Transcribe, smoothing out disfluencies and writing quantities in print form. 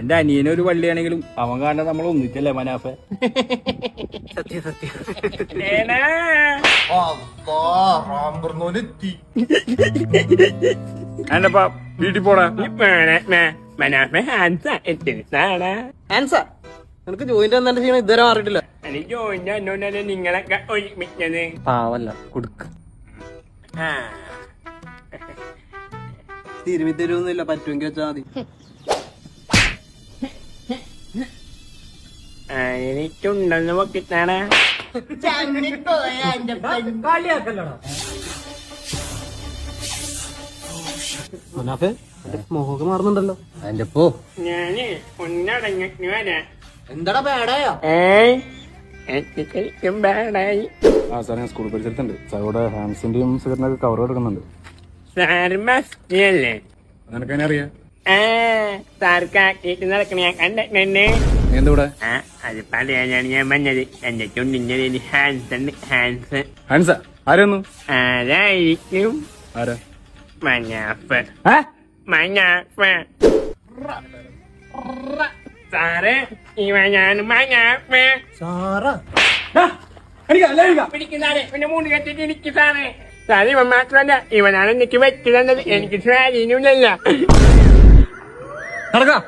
എന്റെ അനിയനൊരു വള്ളിയാണെങ്കിലും അവൻ കാണാൻ നമ്മൾ ഒന്നിച്ചല്ലേ മനാഫെ. സത്യം സത്യം. എന്നപ്പാ വീട്ടിൽ പോടാ. ആൻസാ നിനക്ക് ജോയിന്റ് എന്താ ചെയ്യണം ഇതുവരെ മാറിയിട്ടില്ല. നിങ്ങളൊക്കെ ഒരുമിച്ചത് പാവല്ല കൊടുക്ക തിരുമി തരുന്നില്ല, പറ്റുമെങ്കിൽ വെച്ചാ മതി. എനിക്കുണ്ടെന്ന് നോക്കിട്ടാണ്. മുനാഫെ മോഹൊക്കെ മാറുന്നുണ്ടല്ലോ. അതിന്റെ പോ. ഞാന് ഒന്നടങ്ങി വരാ. എന്താടാ പേടായോ? ശരിക്കും ബാഡായി. ആ സാർ ഞാൻ സ്കൂൾ പരിസരത്തുണ്ട്. സാറോടെ ഹാൻസിന്റെയും സിഗരറ്റിനൊക്കെ കവർ എടുക്കുന്നുണ്ട്. സാറ് മസ്തിയല്ലേ? നിനക്കതിനെ അറിയാം. സാർക്കാക്കിട്ട് നടക്കണ ഞാൻ കണ്ടിട്ടുണ്ട്. നീ എന്തുകൂടെ അത് പറയാനാണ് ഞാൻ പറഞ്ഞത്. എന്റെ ചുണ്ടിന്റെ പേര് ഹാൻസൺ. ഹാൻസ് ഹാൻസ ആരൊന്നു? ആരായിരിക്കും? ആരാ? മനാഫ്. മനാഫ് സാറ് ഇവനാണ് മനാഫ്. സാറാ പിടിക്കുന്നേ പിന്നെ മൂന്ന് കെട്ടിട്ട് എനിക്ക് സാറേ. സാറ് ഇവൻ മാത്രമല്ല, ഇവനാണ് എനിക്ക് വെച്ചു തന്നത്. എനിക്ക് സ്വാധീനമില്ലല്ല. നടക്കാം.